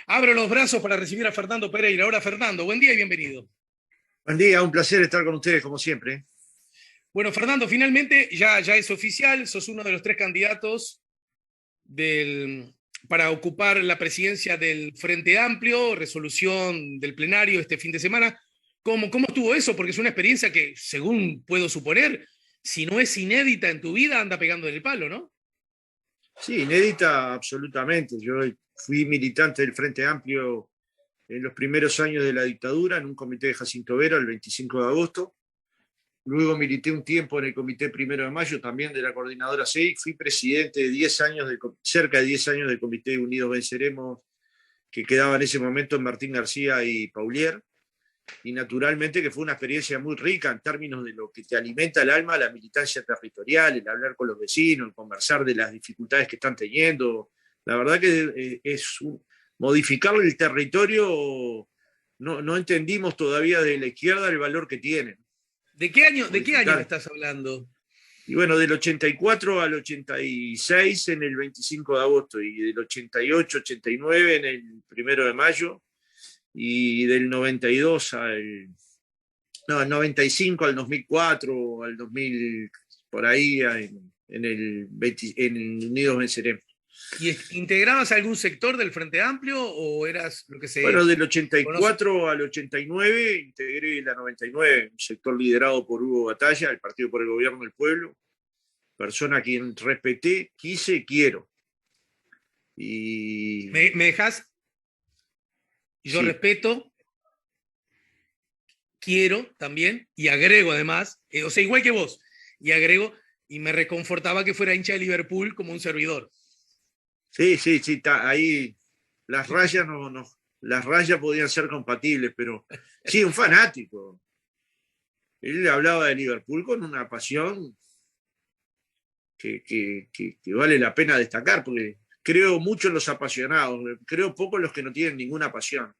Abro los brazos para recibir a Fernando Pereira. Ahora, Fernando, buen día y bienvenido. Buen día, un placer estar con ustedes como siempre. Bueno, Fernando, finalmente ya es oficial, sos uno de los tres candidatos del, para ocupar la presidencia del Frente Amplio, resolución del plenario este fin de semana. ¿Cómo estuvo eso? Porque es una experiencia que, según puedo suponer, si no es inédita en tu vida, anda pegando en el palo, ¿no? Sí, inédita absolutamente. Yo fui militante del Frente Amplio en los primeros años de la dictadura, en un comité de Jacinto Vera, el 25 de agosto. Luego milité un tiempo en el Comité Primero de Mayo, también de la Coordinadora CEI. Fui presidente de 10 años, cerca de 10 años del Comité Unidos Venceremos, que quedaba en ese momento en Martín García y Paulier. Y naturalmente que fue una experiencia muy rica en términos de lo que te alimenta el alma, la militancia territorial, el hablar con los vecinos, el conversar de las dificultades que están teniendo. La verdad que modificar el territorio, no entendimos todavía de la izquierda el valor que tiene. De qué año Modificar. estás hablando? Y bueno, del 84 al 86 en el 25 de agosto y del 88, 89 en el 1 de mayo y del 92 no, al 95 al 2004, al 2000, por ahí, en Unidos Venceremos. ¿Y integrabas algún sector del Frente Amplio o eras lo que Bueno, se del conoce? 84 al 89 integré la 99, un sector liderado por Hugo Batalla, el Partido por el Gobierno del Pueblo, persona a quien respeté, quise, quiero. Y ¿Me dejas? Yo sí, respeto, quiero también, y agrego además, o sea, igual que vos, y agrego, y me reconfortaba que fuera hincha de Liverpool como un servidor. sí, ahí las rayas las rayas podían ser compatibles, pero sí, un fanático. Él hablaba de Liverpool con una pasión que vale la pena destacar, porque creo mucho en los apasionados, creo poco en los que no tienen ninguna pasión.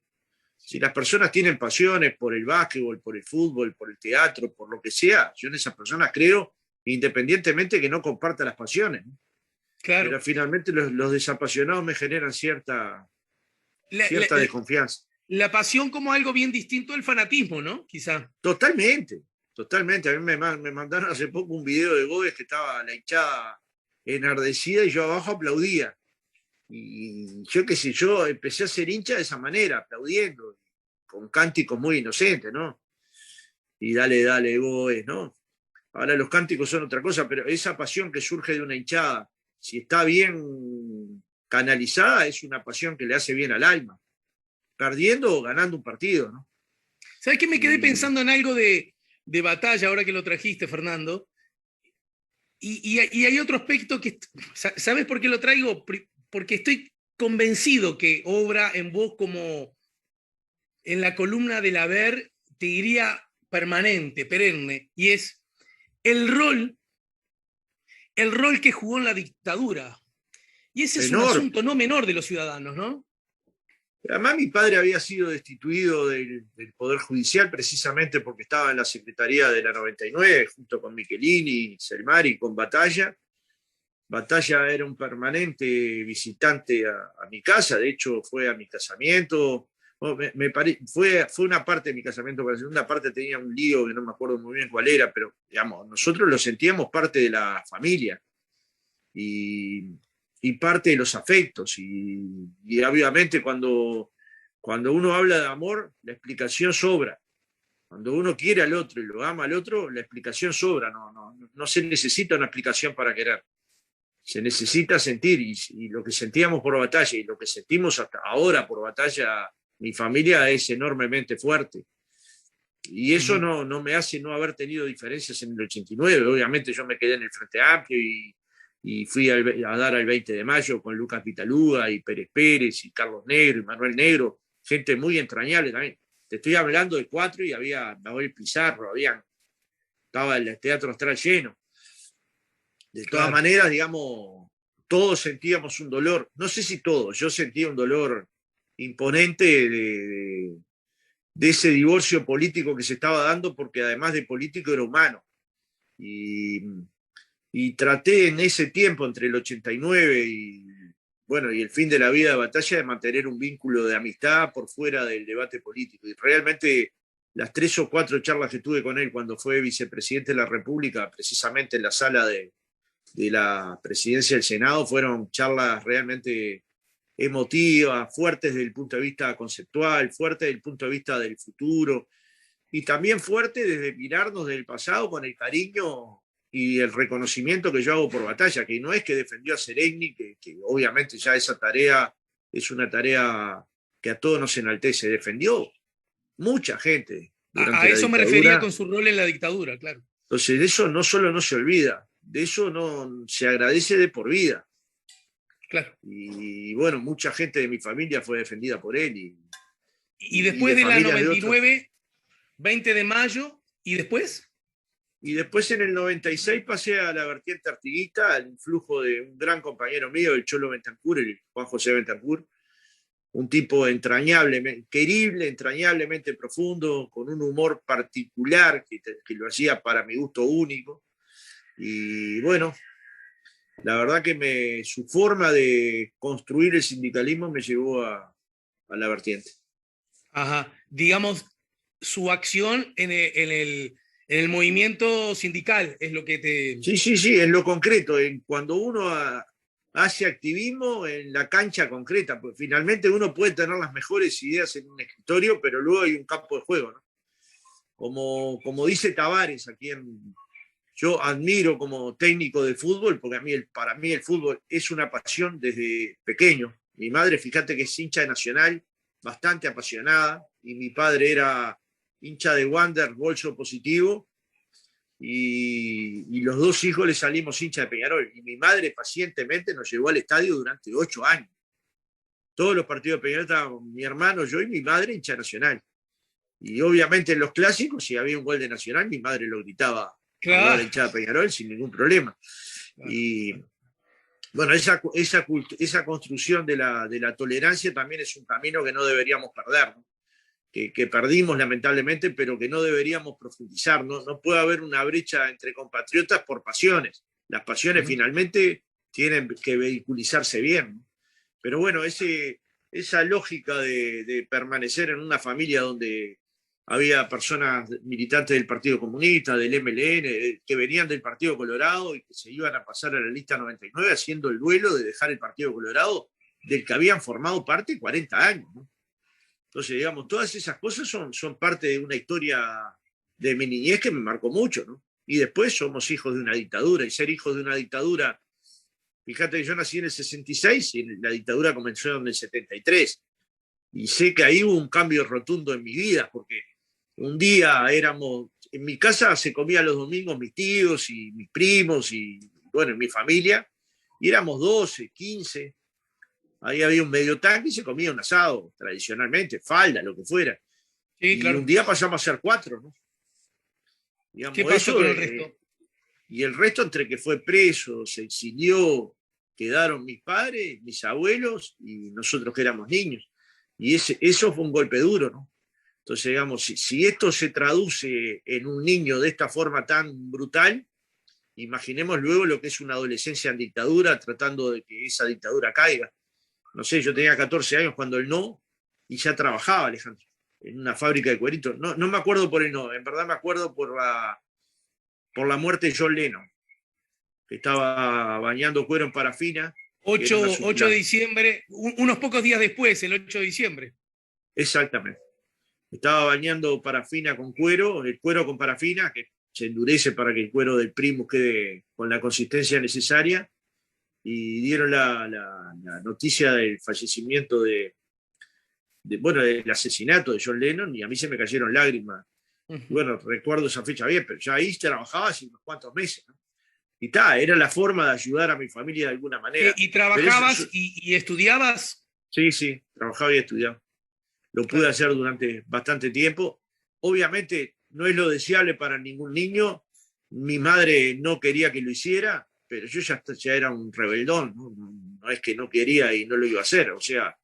Si las personas tienen pasiones por el básquetbol, por el fútbol, por el teatro, por lo que sea, yo en esas personas creo, independientemente que no comparta las pasiones. Claro. Pero finalmente los desapasionados me generan La, la, cierta desconfianza. la pasión como algo bien distinto del fanatismo, ¿no? Quizá. Totalmente, totalmente. A mí me mandaron hace poco un video de Gómez que estaba la hinchada enardecida y yo abajo aplaudía. Y yo qué sé, yo empecé a ser hincha de esa manera, aplaudiendo, con cánticos muy inocentes, ¿no? Y dale, dale, Gómez, ¿no? Ahora los cánticos son otra cosa, pero esa pasión que surge de una hinchada, si está bien canalizada, es una pasión que le hace bien al alma, perdiendo o ganando un partido, ¿no? ¿Sabes qué? Me quedé Y pensando en algo de batalla ahora que lo trajiste, Fernando. Y hay otro aspecto que, ¿sabes por qué lo traigo? Porque estoy convencido que obra en vos como en la columna del haber, te diría permanente, perenne, y es el rol, el rol que jugó en la dictadura. Y ese es un enorme. asunto no menor de los ciudadanos, ¿no? Además, mi padre había sido destituido del Poder Judicial precisamente porque estaba en la Secretaría de la 99, junto con Michelini, Selmari, con Batalla. Batalla era un permanente visitante a mi casa, de hecho fue a mi casamiento. Bueno, fue una parte de mi casamiento, pero la segunda parte tenía un lío que no me acuerdo muy bien cuál era, pero digamos, nosotros lo sentíamos parte de la familia y, y parte de los afectos. Y obviamente cuando uno habla de amor, la explicación sobra. Cuando uno quiere al otro y lo ama al otro, la explicación sobra. No se necesita una explicación para querer. Se necesita sentir. Y lo que sentíamos por Batalla y lo que sentimos hasta ahora por Batalla, mi familia es enormemente fuerte. Y Uh eso -huh. no me hace no haber tenido diferencias en el 89. Obviamente yo me quedé en el Frente Amplio y fui a dar al 20 de mayo con Lucas Vitalúa y Pérez Pérez y Carlos Negro y Manuel Negro, gente muy entrañable también. Te estoy hablando de cuatro y había Nahuel Pizarro, estaba el Teatro Astral lleno. De todas Claro. maneras, digamos, todos sentíamos un dolor, no sé si todos, yo sentía un dolor imponente de ese divorcio político que se estaba dando, porque además de político era humano. Y, y traté en ese tiempo, entre el 89 y bueno, y el fin de la vida de Batalla es mantener un vínculo de amistad por fuera del debate político. Y realmente las 3 o 4 charlas que tuve con él cuando fue vicepresidente de la República, precisamente en la sala de la presidencia del Senado, fueron charlas realmente emotivas, fuertes desde el punto de vista conceptual, fuertes desde el punto de vista del futuro, y también fuerte desde mirarnos del pasado con el cariño y el reconocimiento que yo hago por Batalla, que no es que defendió a Seregni, que obviamente ya esa tarea es una tarea que a todos nos enaltece, defendió mucha gente A durante la eso me refería dictadura. con su rol en la dictadura, claro. Entonces, de eso no solo no se olvida, de eso no se agradece de por vida. Claro. Y bueno, mucha gente de mi familia fue defendida por él Y y después de de la familias de otros. 99, 20 de mayo, ¿y después? Y después en el 96 pasé a la vertiente artiguista, al influjo de un gran compañero mío, el Cholo Bentancur, el Juan José Bentancur, un tipo entrañable, querible, entrañablemente profundo, con un humor particular que lo hacía para mi gusto único. Y bueno, la verdad que su forma de construir el sindicalismo me llevó a la vertiente. Ajá. Digamos, su acción en el movimiento sindical es lo que te... Sí, sí, sí, en lo concreto, cuando uno hace activismo en la cancha concreta, pues finalmente uno puede tener las mejores ideas en un escritorio, pero luego hay un campo de juego, ¿no? Como dice Tavares, a quien yo admiro como técnico de fútbol, porque para mí el fútbol es una pasión desde pequeño. Mi madre, fíjate que es hincha de Nacional, bastante apasionada, y mi padre era hincha de Wander, bolso positivo, y los 2 hijos le salimos hincha de Peñarol. Y mi madre pacientemente nos llevó al estadio durante 8 años. Todos los partidos de Peñarol estábamos mi hermano, yo y mi madre hincha Nacional. Y obviamente en los clásicos, si había un gol de Nacional, mi madre lo gritaba a toda la Claro, hinchada de Peñarol sin ningún problema. claro, Y claro. bueno, esa construcción de la tolerancia también es un camino que no deberíamos perder, ¿no? Que perdimos lamentablemente, pero que no deberíamos profundizar. No puede haber una brecha entre compatriotas por pasiones. Las pasiones Ujú. finalmente tienen que vehiculizarse bien, ¿no? Pero bueno, esa lógica de permanecer en una familia donde había personas militantes del Partido Comunista, del MLN, que venían del Partido Colorado y que se iban a pasar a la lista 99 haciendo el duelo de dejar el Partido Colorado del que habían formado parte 40 años, ¿no? Entonces, digamos, todas esas cosas son parte de una historia de mi niñez que me marcó mucho, ¿no? Y después somos hijos de una dictadura, y ser hijos de una dictadura, fíjate que yo nací en el 66 y la dictadura comenzó en el 73, y sé que ahí hubo un cambio rotundo en mi vida, porque un día en mi casa se comía los domingos mis tíos y mis primos y, bueno, mi familia, y éramos 12, 15. Ahí había un medio tanque y se comía un asado, tradicionalmente, falda, lo que fuera. Sí, Y un claro. día pasamos a ser 4, ¿no? ¿Qué Digamos, pasó eso, con el resto? y el resto entre que fue preso, se exilió, quedaron mis padres, mis abuelos y nosotros que éramos niños. Y eso fue un golpe duro, ¿no? Entonces, digamos, si esto se traduce en un niño de esta forma tan brutal, imaginemos luego lo que es una adolescencia en dictadura, tratando de que esa dictadura caiga. No sé, yo tenía 14 años cuando él no, y ya trabajaba, Alejandro, en una fábrica de cueritos. No me acuerdo por el no, en verdad me acuerdo por la muerte de John Lennon, que estaba bañando cuero en parafina, que era 8 de diciembre, unos pocos días después, el 8 de diciembre. exactamente. Estaba bañando parafina con cuero, el cuero con parafina, que se endurece para que el cuero del primo quede con la consistencia necesaria, y dieron la noticia del fallecimiento bueno, del asesinato de John Lennon, y a mí se me cayeron lágrimas. Y Ujú. bueno, recuerdo esa fecha bien, pero ya ahí trabajaba hace unos cuantos meses, ¿no? Y era la forma de ayudar a mi familia de alguna manera. ¿Y Pero trabajabas y estudiabas? sí, sí, trabajaba y estudiaba. Lo pude Claro. hacer durante bastante tiempo. Obviamente no es lo deseable para ningún niño. Mi madre no quería que lo hiciera, pero yo ya era un rebeldón, ¿no? No es que no quería y no lo iba a hacer. O sea,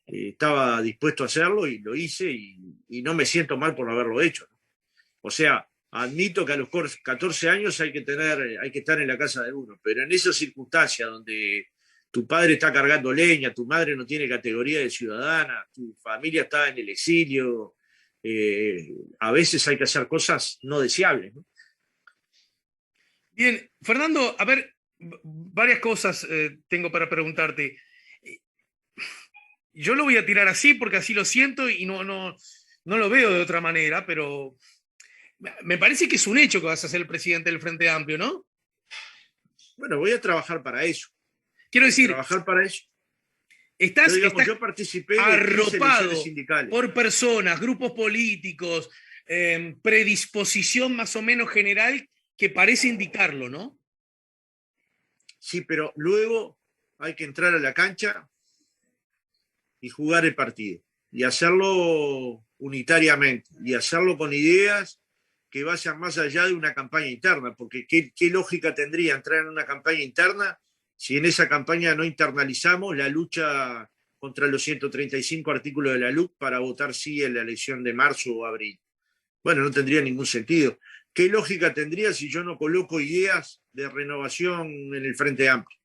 estaba dispuesto a hacerlo y lo hice, y no me siento mal por haberlo hecho, ¿no? O sea, admito que a los 14 años hay que estar en la casa de uno, pero en esas circunstancias donde tu padre está cargando leña, tu madre no tiene categoría de ciudadana, tu familia está en el exilio. A veces hay que hacer cosas no deseables, ¿no? Bien, Fernando, a ver, varias cosas tengo para preguntarte. Yo lo voy a tirar así porque así lo siento y no lo veo de otra manera, pero me parece que es un hecho que vas a ser el presidente del Frente Amplio, ¿no? Bueno, voy a trabajar para eso. Quiero decir, Trabajar para eso. estás, Digamos, estás yo participé de 15 elecciones arropado sindicales. por personas, grupos políticos, predisposición más o menos general que parece indicarlo, ¿no? Sí, pero luego hay que entrar a la cancha y jugar el partido. Y hacerlo unitariamente. Y hacerlo con ideas que vayan más allá de una campaña interna. Porque ¿qué lógica tendría entrar en una campaña interna si en esa campaña no internalizamos la lucha contra los 135 artículos de la LUC para votar sí en la elección de marzo o abril? Bueno, no tendría ningún sentido. ¿Qué lógica tendría si yo no coloco ideas de renovación en el Frente Amplio?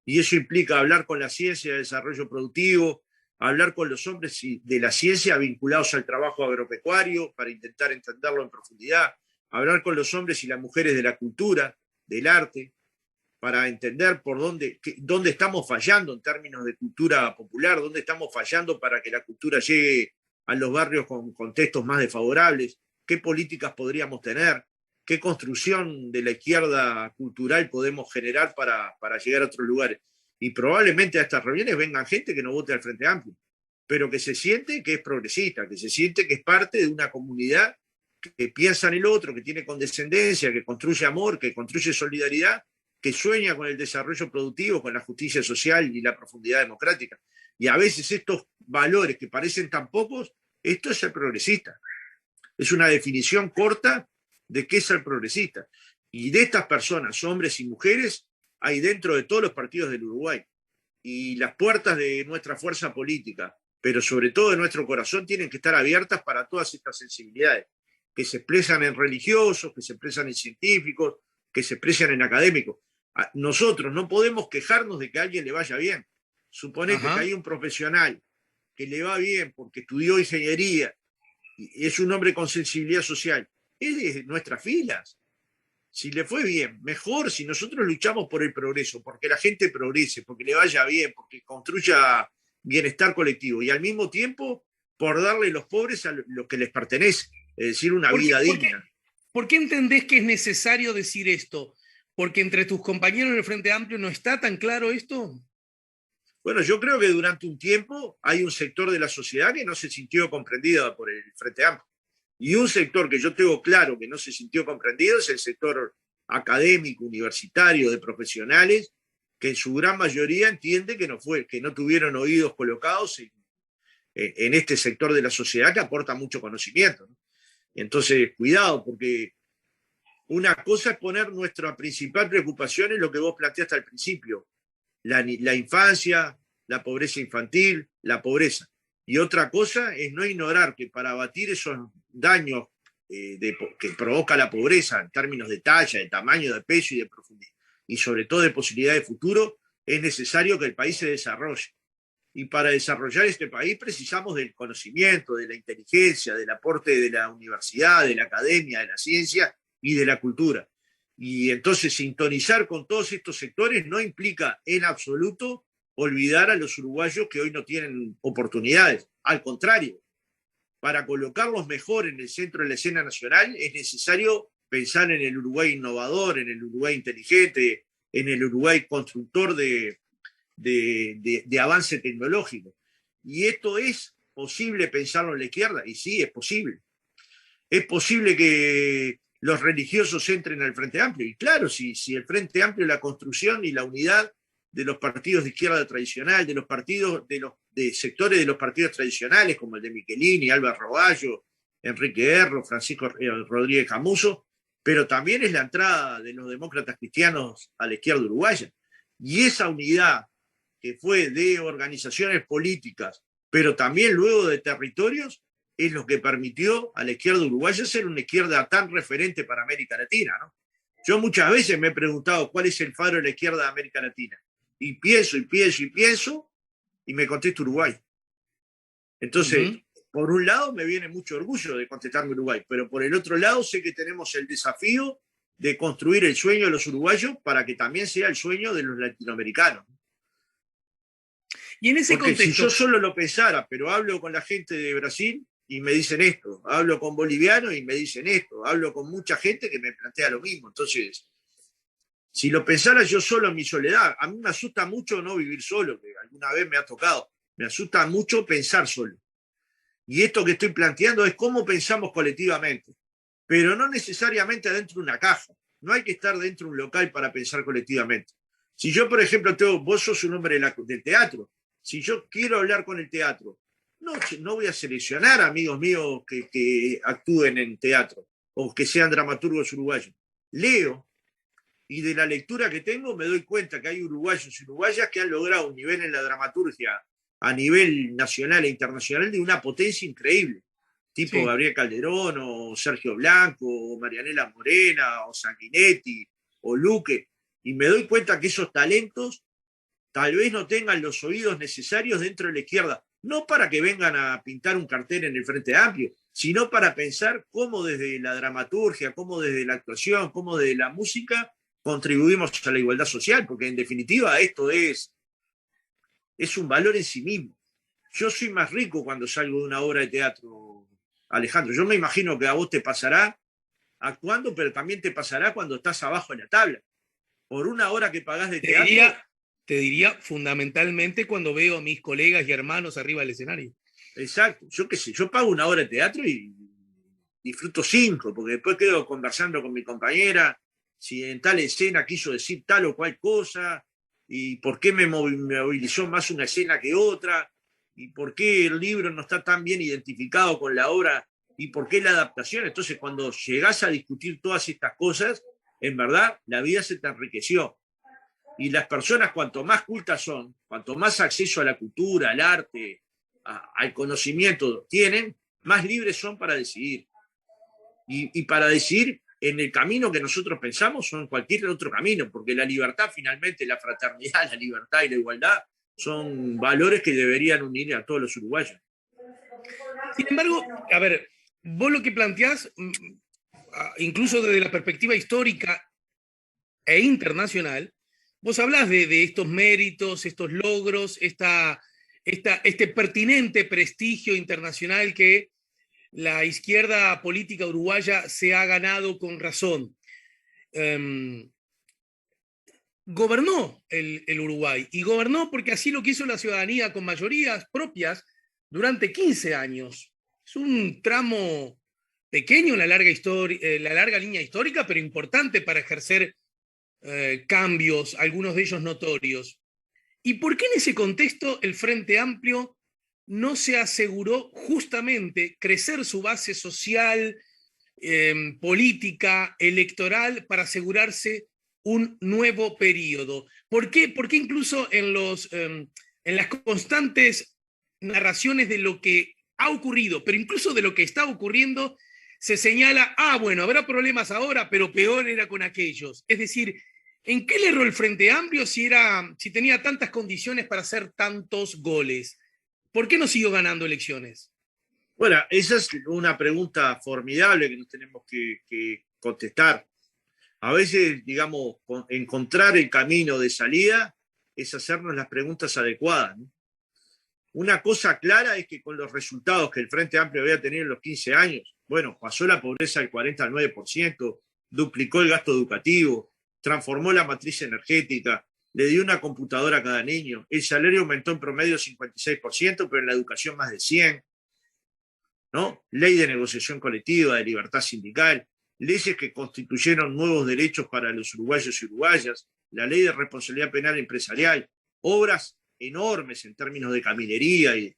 Y eso implica hablar con la ciencia de desarrollo productivo, hablar con los hombres de la ciencia vinculados al trabajo agropecuario para intentar entenderlo en profundidad, hablar con los hombres y las mujeres de la cultura, del arte, para entender por dónde estamos fallando en términos de cultura popular, dónde estamos fallando para que la cultura llegue a los barrios con contextos más desfavorables, qué políticas podríamos tener, qué construcción de la izquierda cultural podemos generar para llegar a otros lugares. Y probablemente a estas reuniones vengan gente que no vote al Frente Amplio, pero que se siente que es progresista, que se siente que es parte de una comunidad que piensa en el otro, que tiene condescendencia, que construye amor, que construye solidaridad, que sueña con el desarrollo productivo, con la justicia social y la profundidad democrática. Y a veces estos valores que parecen tan pocos, esto es ser progresista. Es una definición corta de qué es ser progresista. Y de estas personas, hombres y mujeres, hay dentro de todos los partidos del Uruguay. Y las puertas de nuestra fuerza política, pero sobre todo de nuestro corazón, tienen que estar abiertas para todas estas sensibilidades, que se expresan en religiosos, que se expresan en científicos, que se expresan en académicos. Nosotros no podemos quejarnos de que a alguien le vaya bien. Suponete que hay un profesional que le va bien porque estudió ingeniería y es un hombre con sensibilidad social. Es de nuestras filas. Si le fue bien, mejor si nosotros luchamos por el progreso, porque la gente progrese, porque le vaya bien, porque construya bienestar colectivo y al mismo tiempo por darle a los pobres a lo que les pertenece, es decir, una vida digna. ¿Por qué entendés que es necesario decir esto? ¿Porque entre tus compañeros del Frente Amplio no está tan claro esto? Bueno, yo creo que durante un tiempo hay un sector de la sociedad que no se sintió comprendido por el Frente Amplio. Y un sector que yo tengo claro que no se sintió comprendido es el sector académico, universitario, de profesionales, que en su gran mayoría entiende que no tuvieron oídos colocados en este sector de la sociedad que aporta mucho conocimiento, ¿no? Entonces, cuidado, porque una cosa es poner nuestra principal preocupación en lo que vos planteaste al principio, la infancia, la pobreza infantil, la pobreza. Y otra cosa es no ignorar que para abatir esos daños que provoca la pobreza en términos de talla, de tamaño, de peso y de profundidad, y sobre todo de posibilidad de futuro, es necesario que el país se desarrolle. Y para desarrollar este país precisamos del conocimiento, de la inteligencia, del aporte de la universidad, de la academia, de la ciencia y de la cultura. Y entonces sintonizar con todos estos sectores no implica en absoluto olvidar a los uruguayos que hoy no tienen oportunidades. Al contrario, para colocarlos mejor en el centro de la escena nacional es necesario pensar en el Uruguay innovador, en el Uruguay inteligente, en el Uruguay constructor de avance tecnológico. Y esto es posible pensarlo en la izquierda, y sí, es posible. Es posible que los religiosos entren al Frente Amplio, y claro, si el Frente Amplio es la construcción y la unidad de los partidos de izquierda tradicional, de los partidos, de sectores de los partidos tradicionales, como el de Michelini, Álvaro Roballo, Enrique Erro, Francisco Rodríguez Camuso, pero también es la entrada de los demócratas cristianos a la izquierda uruguaya. Y esa unidad que fue de organizaciones políticas, pero también luego de territorios, es lo que permitió a la izquierda uruguaya ser una izquierda tan referente para América Latina, ¿no? Yo muchas veces me he preguntado cuál es el faro de la izquierda de América Latina. y pienso y pienso y pienso y me contesto Uruguay. Entonces, por un lado me viene mucho orgullo de contestarme Uruguay, pero por el otro lado sé que tenemos el desafío de construir el sueño de los uruguayos para que también sea el sueño de los latinoamericanos. Y en ese Porque si contexto, yo solo lo pensara, pero hablo con la gente de Brasil y me dicen esto, hablo con bolivianos y me dicen esto, hablo con mucha gente que me plantea lo mismo. Entonces, si lo pensara yo solo en mi soledad, a mí me asusta mucho no vivir solo, que alguna vez me ha tocado, me asusta mucho pensar solo. Y esto que estoy planteando es cómo pensamos colectivamente, pero no necesariamente adentro de una caja. No hay que estar dentro de un local para pensar colectivamente. Si yo, por ejemplo, vos sos un hombre del teatro, si yo quiero hablar con el teatro, no voy a seleccionar amigos míos que actúen en teatro o que sean dramaturgos uruguayos. Leo, y de la lectura que tengo me doy cuenta que hay uruguayos y uruguayas que han logrado un nivel en la dramaturgia a nivel nacional e internacional de una potencia increíble, tipo sí. Gabriel Calderón o Sergio Blanco o Marianela Morena o Sanguinetti o Luque, y me doy cuenta que esos talentos tal vez no tengan los oídos necesarios dentro de la izquierda, no para que vengan a pintar un cartel en el Frente Amplio, sino para pensar cómo desde la dramaturgia, cómo desde la actuación, cómo desde la música contribuimos a la igualdad social, porque en definitiva esto es un valor en sí mismo. Yo soy más rico cuando salgo de una obra de teatro, Alejandro. Yo me imagino que a vos te pasará actuando, pero también te pasará cuando estás abajo en la tabla. Por una hora que pagás de Te teatro, diría, te diría fundamentalmente cuando veo a mis colegas y hermanos arriba del escenario. exacto, yo qué sé, yo pago una hora de teatro y disfruto cinco, porque después quedo conversando con mi compañera si en tal escena quiso decir tal o cual cosa, y por qué me movilizó más una escena que otra, y por qué el libro no está tan bien identificado con la obra, y por qué la adaptación. Entonces, cuando llegás a discutir todas estas cosas, en verdad, la vida se te enriqueció. Y las personas, cuanto más cultas son, cuanto más acceso a la cultura, al arte, al conocimiento tienen, más libres son para decidir. Y para decidir en el camino que nosotros pensamos o en cualquier otro camino, porque la libertad finalmente, la fraternidad, la libertad y la igualdad son valores que deberían unir a todos los uruguayos. Sin embargo, a ver, vos lo que planteás, incluso desde la perspectiva histórica e internacional, vos hablás de estos méritos, estos logros, este pertinente prestigio internacional que la izquierda política uruguaya se ha ganado con razón. Um, Gobernó el Uruguay y gobernó porque así lo quiso la ciudadanía con mayorías propias durante 15 años. Es un tramo pequeño en la larga línea histórica, pero importante para ejercer cambios, algunos de ellos notorios. ¿Y por qué en ese contexto el Frente Amplio no se aseguró justamente crecer su base social, política, electoral, para asegurarse un nuevo periodo? ¿Por qué incluso en las constantes narraciones de lo que ha ocurrido, pero incluso de lo que está ocurriendo, se señala, bueno, habrá problemas ahora, pero peor era con aquellos? Es decir, ¿en qué le erró el Frente Amplio si tenía tantas condiciones para hacer tantos goles? ¿Por qué no siguió ganando elecciones? Bueno, esa es una pregunta formidable que nos tenemos que contestar. A veces, digamos, encontrar el camino de salida es hacernos las preguntas adecuadas, ¿no? Una cosa clara es que con los resultados que el Frente Amplio había tenido en los 15 años, bueno, pasó la pobreza del 40 al 9%, duplicó el gasto educativo, transformó la matriz energética, le dio una computadora a cada niño, el salario aumentó en promedio 56%, pero en la educación más de 100%, ¿no? Ley de negociación colectiva, de libertad sindical, leyes que constituyeron nuevos derechos para los uruguayos y uruguayas, la ley de responsabilidad penal empresarial, obras enormes en términos de caminería y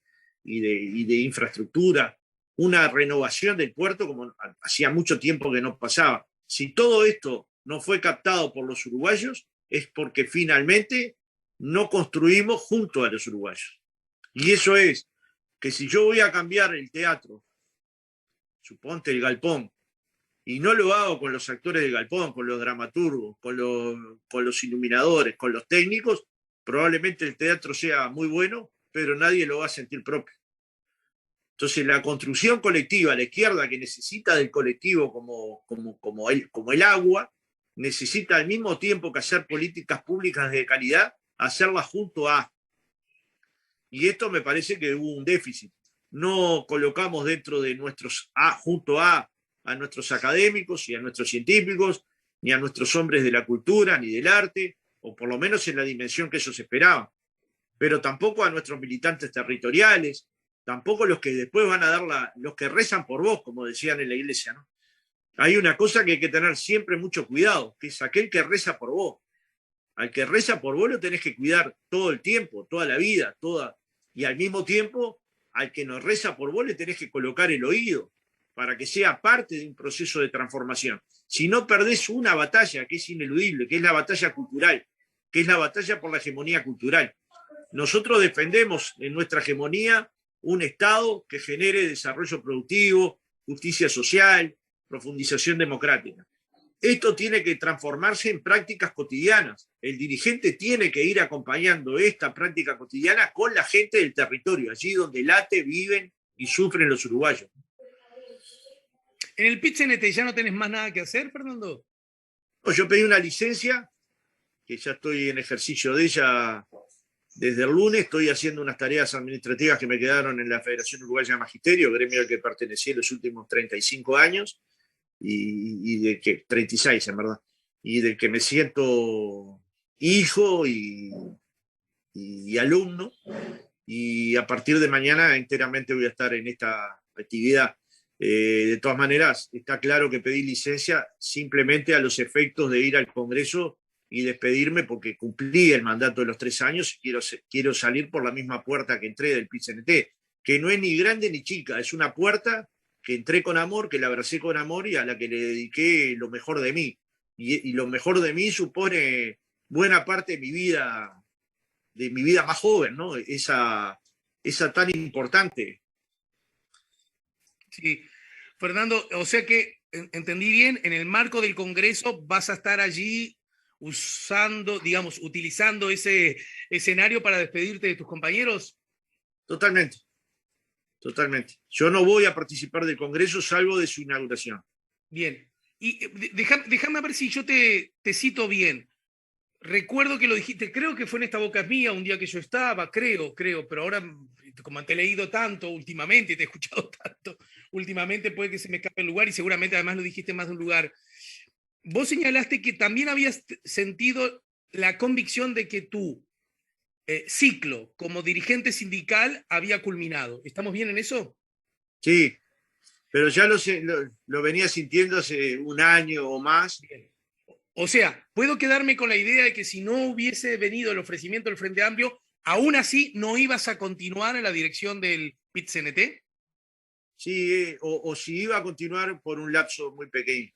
de infraestructura, una renovación del puerto como hacía mucho tiempo que no pasaba. Si todo esto no fue captado por los uruguayos, es porque finalmente no construimos junto a los uruguayos. Y eso es que si yo voy a cambiar el teatro, suponte el galpón, y no lo hago con los actores del galpón, con los dramaturgos, con los iluminadores, con los técnicos, probablemente el teatro sea muy bueno, pero nadie lo va a sentir propio. Entonces, la construcción colectiva, la izquierda que necesita del colectivo como el agua, necesita al mismo tiempo que hacer políticas públicas de calidad, hacerlas junto a. Y esto me parece que hubo un déficit. No colocamos dentro de nuestros junto a nuestros académicos y a nuestros científicos, ni a nuestros hombres de la cultura, ni del arte, o por lo menos en la dimensión que ellos esperaban. Pero tampoco a nuestros militantes territoriales, tampoco los que después van a dar los que rezan por vos, como decían en la iglesia, ¿no? Hay una cosa que hay que tener siempre mucho cuidado, que es aquel que reza por vos. Al que reza por vos lo tenés que cuidar todo el tiempo, toda la vida, y al mismo tiempo, al que no reza por vos le tenés que colocar el oído para que sea parte de un proceso de transformación. Si no perdés una batalla que es ineludible, que es la batalla cultural, que es la batalla por la hegemonía cultural. Nosotros defendemos en nuestra hegemonía un Estado que genere desarrollo productivo, justicia social, profundización democrática. Esto tiene que transformarse en prácticas cotidianas. El dirigente tiene que ir acompañando esta práctica cotidiana con la gente del territorio, allí donde late, viven y sufren los uruguayos. ¿En el PIT-CNT ya no tenés más nada que hacer, Fernando? No, yo pedí una licencia, que ya estoy en ejercicio de ella desde el lunes. Estoy haciendo unas tareas administrativas que me quedaron en la Federación Uruguaya de Magisterio, gremio al que pertenecí en los últimos 35 años. Y de que 36 en verdad, y de que me siento hijo y alumno, y a partir de mañana enteramente voy a estar en esta actividad. De todas maneras, está claro que pedí licencia simplemente a los efectos de ir al Congreso y despedirme, porque cumplí el mandato de los 3 años y quiero salir por la misma puerta que entré del PIT-CNT, que no es ni grande ni chica, es una puerta que entré con amor, que la abracé con amor y a la que le dediqué lo mejor de mí. Y lo mejor de mí supone buena parte de mi vida más joven, ¿no? Esa tan importante. Sí, Fernando, o sea que, entendí bien, en el marco del Congreso vas a estar allí usando, digamos, utilizando ese escenario para despedirte de tus compañeros. Totalmente. Totalmente. Yo no voy a participar del Congreso salvo de su inauguración. Bien. Y déjame ver si yo te cito bien. Recuerdo que lo dijiste, creo que fue en esta boca mía un día que yo estaba, creo, pero ahora, como te he leído tanto últimamente, te he escuchado tanto últimamente, puede que se me escape el lugar y seguramente además lo dijiste en más de un lugar. Vos señalaste que también habías sentido la convicción de que tu ciclo como dirigente sindical había culminado. ¿Estamos bien en eso? Sí, pero ya lo venía sintiendo hace un año o más. Bien. O sea, puedo quedarme con la idea de que si no hubiese venido el ofrecimiento del Frente Amplio, aún así no ibas a continuar en la dirección del PIT-CNT. Sí, o si iba a continuar por un lapso muy pequeño.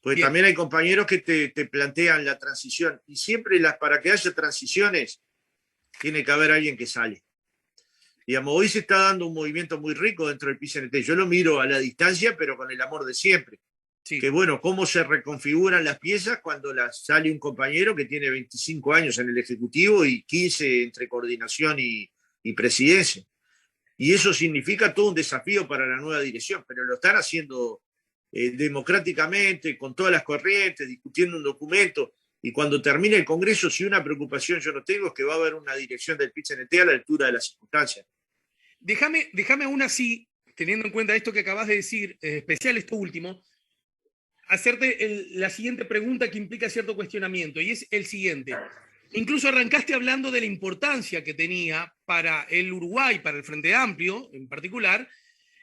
Porque Bien. también hay compañeros que te plantean la transición. Y siempre para que haya transiciones, tiene que haber alguien que sale. Digamos, hoy se está dando un movimiento muy rico dentro del PIT-CNT. Yo lo miro a la distancia, pero con el amor de siempre. Sí. Que bueno, cómo se reconfiguran las piezas cuando sale un compañero que tiene 25 años en el Ejecutivo y 15 entre coordinación y presidencia. Y eso significa todo un desafío para la nueva dirección, pero lo están haciendo democráticamente, con todas las corrientes, discutiendo un documento. Y cuando termine el Congreso, si una preocupación yo no tengo, es que va a haber una dirección del PIT-CNT a la altura de las circunstancias. Déjame aún así, teniendo en cuenta esto que acabas de decir, especial esto último, hacerte la siguiente pregunta que implica cierto cuestionamiento, y es el siguiente. Incluso arrancaste hablando de la importancia que tenía para el Uruguay, para el Frente Amplio en particular,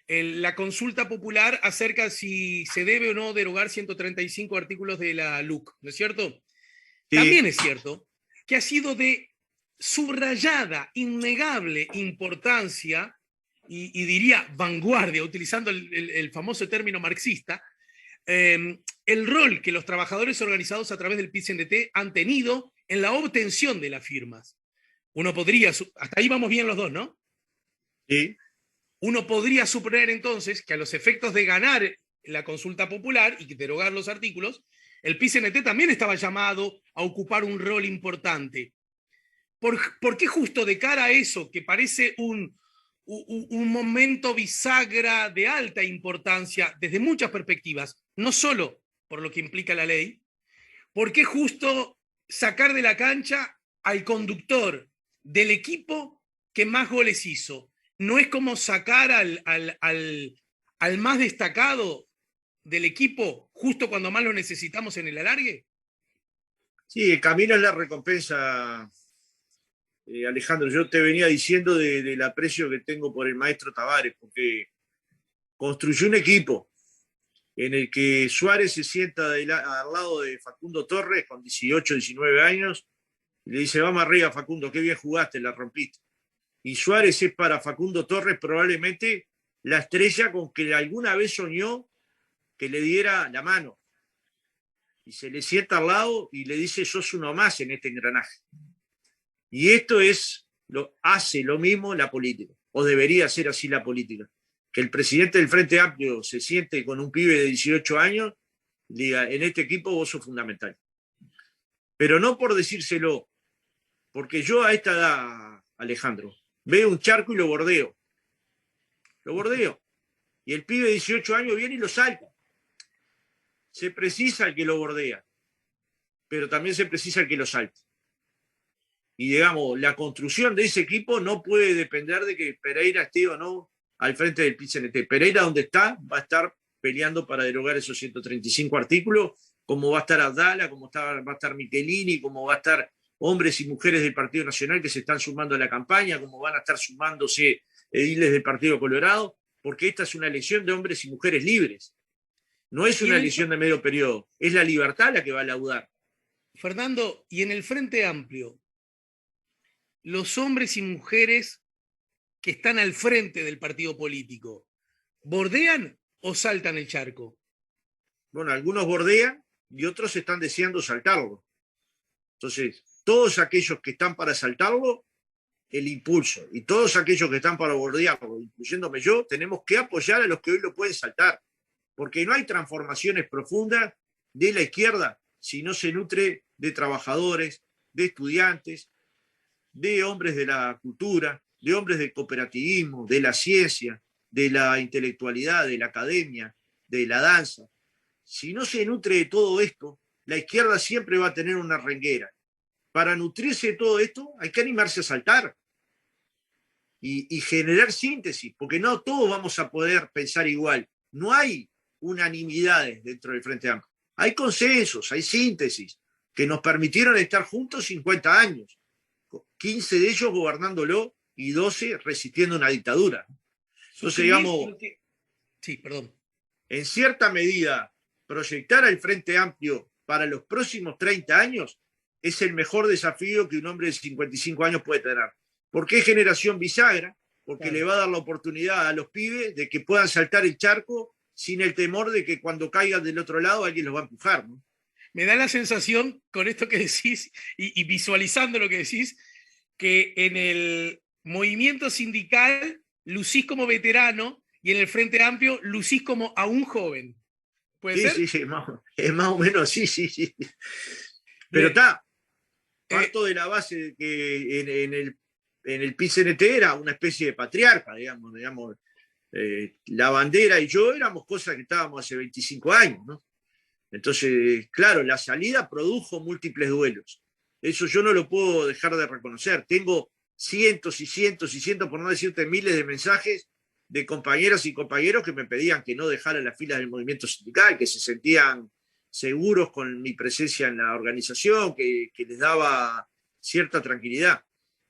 la consulta popular acerca de si se debe o no derogar 135 artículos de la LUC, ¿no es cierto? Sí. También es cierto que ha sido de subrayada, innegable importancia, y diría vanguardia, utilizando el famoso término marxista, el rol que los trabajadores organizados a través del PIT-CNT han tenido en la obtención de las firmas. Uno podría, hasta ahí vamos bien los dos, ¿no? Sí. Uno podría suponer entonces que a los efectos de ganar la consulta popular y derogar los artículos, el PIT-CNT también estaba llamado a ocupar un rol importante. ¿Por qué justo de cara a eso, que parece un momento bisagra de alta importancia desde muchas perspectivas, no solo por lo que implica la ley, por qué justo sacar de la cancha al conductor del equipo que más goles hizo? ¿No es como sacar al más destacado del equipo justo cuando más lo necesitamos en el alargue? Sí, el camino es la recompensa, Alejandro. Yo te venía diciendo del aprecio que tengo por el maestro Tavares, porque construyó un equipo en el que Suárez se sienta al lado de Facundo Torres con 18, 19 años y le dice: vamos arriba, Facundo, qué bien jugaste, la rompiste. Y Suárez es para Facundo Torres probablemente la estrella con que alguna vez soñó que le diera la mano. Y se le sienta al lado y le dice: sos uno más en este engranaje. Y esto hace lo mismo la política, o debería ser así la política. Que el presidente del Frente Amplio se siente con un pibe de 18 años y diga: en este equipo vos sos fundamental. Pero no por decírselo, porque yo a esta edad, Alejandro, veo un charco y lo bordeo. Lo bordeo. Y el pibe de 18 años viene y lo salta. Se precisa el que lo bordea, pero también se precisa el que lo salta. Y digamos, la construcción de ese equipo no puede depender de que Pereira esté o no al frente del PIT-CNT. Pereira, donde está, va a estar peleando para derogar esos 135 artículos, como va a estar Abdala, como va a estar Michelini, como va a estar hombres y mujeres del Partido Nacional que se están sumando a la campaña, como van a estar sumándose ediles del Partido Colorado, porque esta es una elección de hombres y mujeres libres. No es una elección de medio periodo, es la libertad la que va a laudar. Fernando, y en el Frente Amplio, los hombres y mujeres que están al frente del partido político, ¿bordean o saltan el charco? Bueno, algunos bordean y otros están deseando saltarlo. Entonces, todos aquellos que están para saltarlo, el impulso, y todos aquellos que están para bordearlo, incluyéndome yo, tenemos que apoyar a los que hoy lo pueden saltar, porque no hay transformaciones profundas de la izquierda si no se nutre de trabajadores, de estudiantes, de hombres de la cultura, de hombres del cooperativismo, de la ciencia, de la intelectualidad, de la academia, de la danza. Si no se nutre de todo esto, la izquierda siempre va a tener una renguera. Para nutrirse de todo esto hay que animarse a saltar y generar síntesis, porque no todos vamos a poder pensar igual. No hay unanimidades dentro del Frente Amplio. Hay consensos, hay síntesis que nos permitieron estar juntos 50 años, 15 de ellos gobernándolo y 12 resistiendo una dictadura. Entonces, digamos, sí, perdón. En cierta medida, proyectar al Frente Amplio para los próximos 30 años es el mejor desafío que un hombre de 55 años puede tener. Porque es generación bisagra, porque le va a dar la oportunidad a los pibes de que puedan saltar el charco sin el temor de que cuando caigan del otro lado alguien los va a empujar, ¿no? Me da la sensación, con esto que decís y visualizando lo que decís, que en el movimiento sindical lucís como veterano y en el Frente Amplio lucís como aún joven. ¿Puede ser? Sí, es más o menos, sí. Pero está, parto de la base de que en el PIT-CNT era una especie de patriarca, digamos, la bandera y yo éramos cosas que estábamos hace 25 años, ¿no? Entonces, claro, la salida produjo múltiples duelos. Eso yo no lo puedo dejar de reconocer. Tengo cientos y cientos y cientos, por no decirte miles de mensajes de compañeras y compañeros que me pedían que no dejara las filas del movimiento sindical, que se sentían seguros con mi presencia en la organización, que les daba cierta tranquilidad.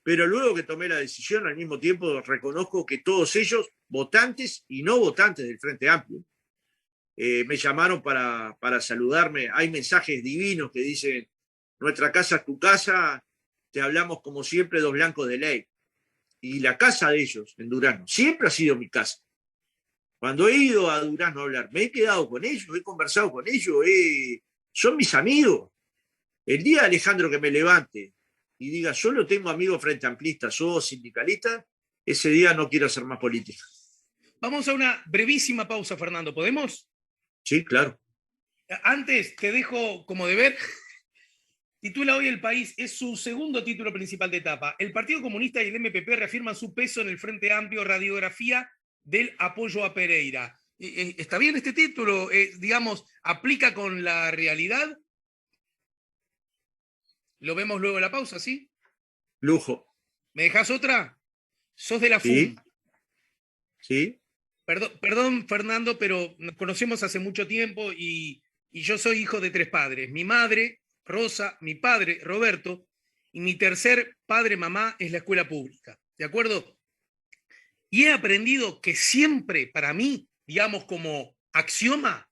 Pero luego que tomé la decisión, al mismo tiempo reconozco que todos ellos, votantes y no votantes del Frente Amplio, me llamaron para saludarme. Hay mensajes divinos que dicen: nuestra casa es tu casa, te hablamos como siempre, dos blancos de ley. Y la casa de ellos en Durazno siempre ha sido mi casa. Cuando he ido a Durazno a hablar, me he quedado con ellos, he conversado con ellos, son mis amigos. El día, Alejandro, que me levante y diga: solo tengo amigos frente amplistas o sindicalistas, ese día no quiero hacer más política. Vamos a una brevísima pausa, Fernando. ¿Podemos? Sí, claro. Antes te dejo como deber Titula hoy El País, es su segundo título principal de etapa. El Partido Comunista y el MPP reafirman su peso en el Frente Amplio, radiografía del apoyo a Pereira. ¿Está bien este título? Digamos, ¿aplica con la realidad? Lo vemos luego en la pausa, ¿sí? Lujo. ¿Me dejas otra? Sos de la Sí, FUN. sí. Perdón, Fernando, pero nos conocemos hace mucho tiempo y yo soy hijo de tres padres. Mi madre, Rosa, mi padre, Roberto, y mi tercer padre, mamá, es la escuela pública. ¿De acuerdo? Y he aprendido que siempre, para mí, digamos como axioma,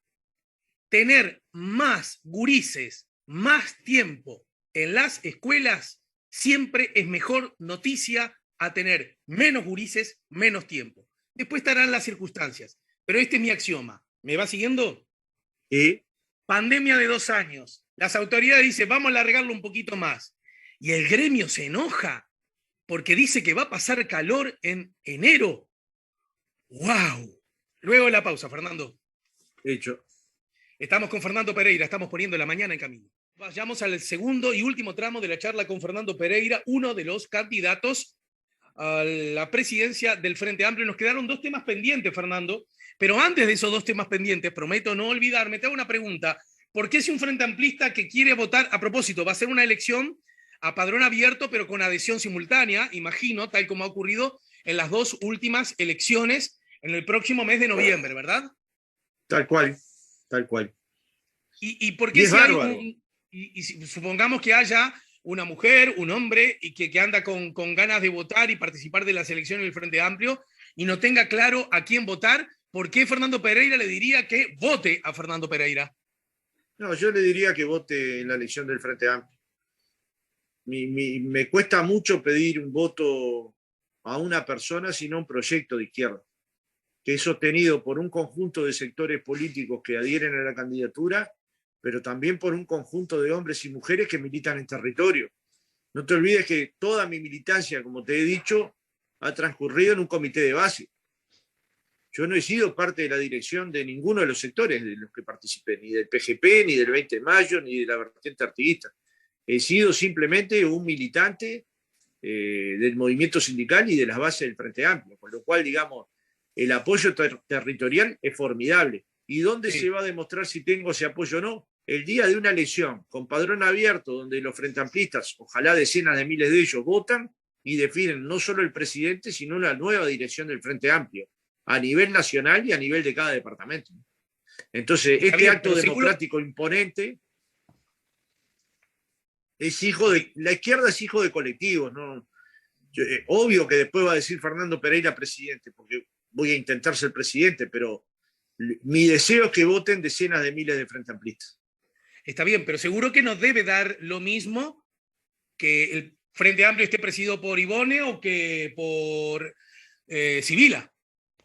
tener más gurises, más tiempo en las escuelas, siempre es mejor noticia a tener menos gurises, menos tiempo. Después estarán las circunstancias, pero este es mi axioma. ¿Me va siguiendo? Y Pandemia de 2 años. Las autoridades dicen, vamos a alargarlo un poquito más. Y el gremio se enoja porque dice que va a pasar calor en enero. ¡Wow! Luego de la pausa, Fernando. hecho. Estamos con Fernando Pereira, estamos poniendo la mañana en camino. Vayamos al segundo y último tramo de la charla con Fernando Pereira, uno de los candidatos a la presidencia del Frente Amplio. Nos quedaron 2 temas pendientes, Fernando, pero antes de esos 2 temas pendientes, prometo no olvidarme, te hago una pregunta. ¿Por qué si un Frente Amplista que quiere votar, a propósito, va a ser una elección a padrón abierto, pero con adhesión simultánea, imagino, tal como ha ocurrido en las 2 últimas elecciones en el próximo mes de noviembre, ¿verdad? Tal cual, tal cual. ¿Y por Y qué es si hay bárbaro. y si, supongamos que haya una mujer, un hombre, y que anda con ganas de votar y participar de las elecciones del Frente Amplio y no tenga claro a quién votar, ¿por qué Fernando Pereira le diría que vote a Fernando Pereira? No, yo le diría que vote en la elección del Frente Amplio. Me cuesta mucho pedir un voto a una persona, sino un proyecto de izquierda, que es sostenido por un conjunto de sectores políticos que adhieren a la candidatura, pero también por un conjunto de hombres y mujeres que militan en territorio. No te olvides que toda mi militancia, como te he dicho, ha transcurrido en un comité de base. Yo no he sido parte de la dirección de ninguno de los sectores de los que participé, ni del PGP, ni del 20 de mayo, ni de la vertiente artiguista. He sido simplemente un militante del movimiento sindical y de las bases del Frente Amplio, con lo cual, digamos, el apoyo territorial es formidable. ¿Y dónde se Sí. va a demostrar si tengo ese apoyo o no? El día de una elección con padrón abierto, donde los frente amplistas, ojalá decenas de miles de ellos, votan y definen no solo el presidente, sino la nueva dirección del Frente Amplio, a nivel nacional y a nivel de cada departamento. Entonces, Está este bien, acto pero seguro, democrático imponente es hijo de, sí, la izquierda es hijo de colectivos, ¿no? Obvio que después va a decir Fernando Pereira presidente, porque voy a intentar ser presidente, pero mi deseo es que voten decenas de miles de frente amplistas. está bien, pero seguro que nos debe dar lo mismo que el Frente Amplio esté presidido por Ivone o que por Sibila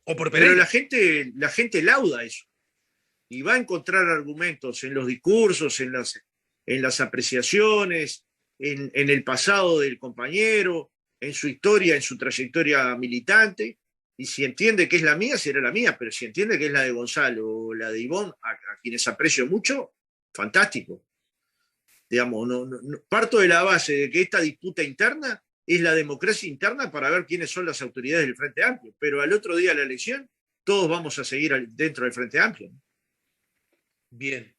o por Pero Pereira. la gente lauda eso y va a encontrar argumentos en los discursos, en las apreciaciones, en el pasado del compañero, en su historia, en su trayectoria militante. Y si entiende que es la mía, será la mía, pero si entiende que es la de Gonzalo o la de Ivonne, a quienes aprecio mucho, fantástico. Digamos, parto de la base de que esta disputa interna es la democracia interna para ver quiénes son las autoridades del Frente Amplio, pero al otro día de la elección todos vamos a seguir dentro del Frente Amplio. Bien.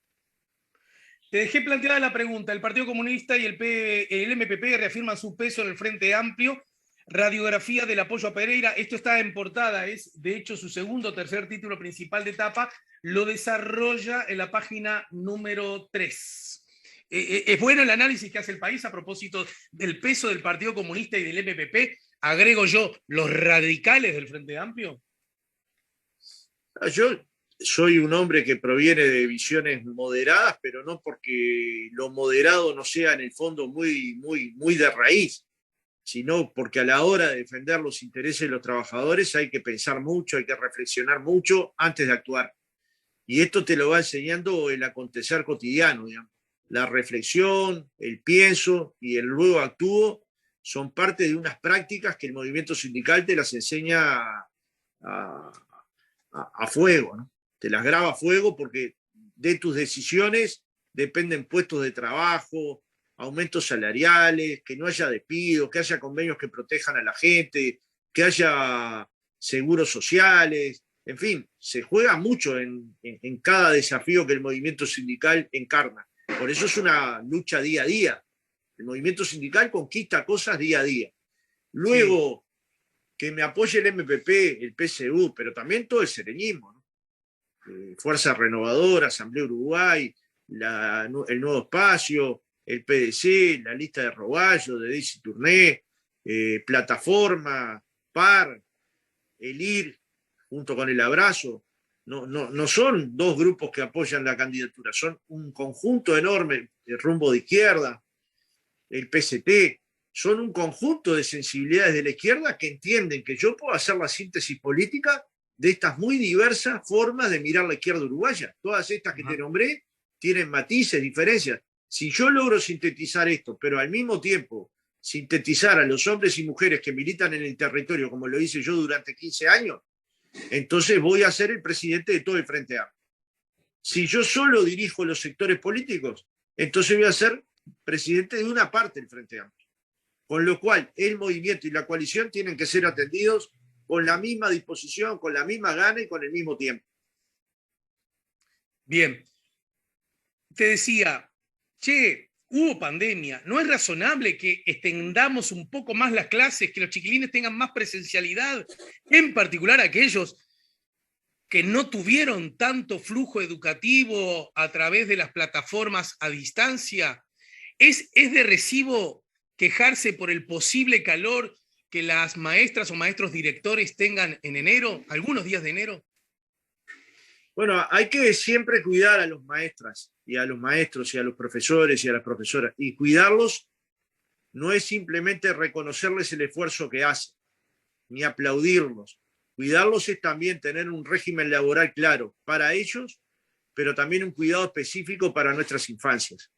Te dejé planteada la pregunta. El Partido Comunista y el MPP reafirman su peso en el Frente Amplio. Radiografía del apoyo a Pereira. Esto está en portada, es de hecho su segundo o tercer título principal de etapa. Lo desarrolla en la página número 3. Es bueno el análisis que hace el país a propósito del peso del Partido Comunista y del MPP. Agrego yo, los radicales del Frente Amplio. Yo soy un hombre que proviene de visiones moderadas, pero no porque lo moderado no sea en el fondo muy de raíz, sino porque a la hora de defender los intereses de los trabajadores hay que pensar mucho, hay que reflexionar mucho antes de actuar. Y esto te lo va enseñando el acontecer cotidiano, digamos. La reflexión, el pienso y el luego actúo son parte de unas prácticas que el movimiento sindical te las enseña a, a fuego, ¿no? Te las graba a fuego porque de tus decisiones dependen puestos de trabajo, aumentos salariales, que no haya despidos, que haya convenios que protejan a la gente, que haya seguros sociales, en fin, se juega mucho en cada desafío que el movimiento sindical encarna. Por eso es una lucha día a día. El movimiento sindical conquista cosas día a día. Luego, sí, que me apoye el MPP, el PSU, pero también todo el sereñismo, ¿no? Fuerza Renovadora, Asamblea Uruguay, el Nuevo Espacio, el PDC, la lista de Roballo, de Daisy Tourné, Plataforma, PAR, el IR, junto con el Abrazo. No son dos grupos que apoyan la candidatura, son un conjunto enorme, el Rumbo de Izquierda, el PCT, son un conjunto de sensibilidades de la izquierda que entienden que yo puedo hacer la síntesis política de estas muy diversas formas de mirar la izquierda uruguaya. Todas estas que te nombré tienen matices, diferencias. Si yo logro sintetizar esto, pero al mismo tiempo sintetizar a los hombres y mujeres que militan en el territorio, como lo hice yo durante 15 años, entonces voy a ser el presidente de todo el Frente Amplio. Si yo solo dirijo los sectores políticos, entonces voy a ser presidente de una parte del Frente Amplio. Con lo cual, el movimiento y la coalición tienen que ser atendidos con la misma disposición, con la misma gana y con el mismo tiempo. Bien. Te decía, che, hubo pandemia, ¿no es razonable que extendamos un poco más las clases, que los chiquilines tengan más presencialidad, en particular aquellos que no tuvieron tanto flujo educativo a través de las plataformas a distancia? ¿Es de recibo quejarse por el posible calor que las maestras o maestros directores tengan en enero, algunos días de enero? Bueno, hay que siempre cuidar a los maestras y a los maestros y a los profesores y a las profesoras. Y cuidarlos no es simplemente reconocerles el esfuerzo que hacen, ni aplaudirlos. Cuidarlos es también tener un régimen laboral claro para ellos, pero también un cuidado específico para nuestras infancias.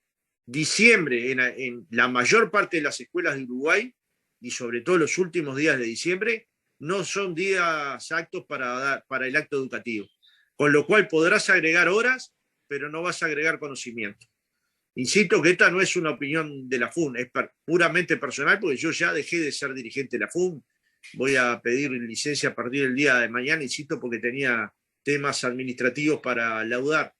Diciembre, en la mayor parte de las escuelas de Uruguay, y sobre todo los últimos días de diciembre, no son días aptos para el acto educativo. Con lo cual podrás agregar horas, pero no vas a agregar conocimiento. Insisto que esta no es una opinión de la FUN, es puramente personal, porque yo ya dejé de ser dirigente de la FUN. Voy a pedir licencia a partir del día de mañana, insisto, porque tenía temas administrativos para laudar.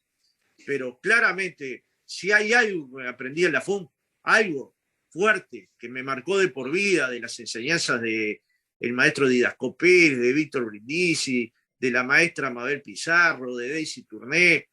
Pero claramente, si hay algo que aprendí en la FUN, algo fuerte que me marcó de por vida, de las enseñanzas del maestro Didasco Pérez, de Víctor Brindisi, de la maestra Mabel Pizarro, de Daisy Tourné,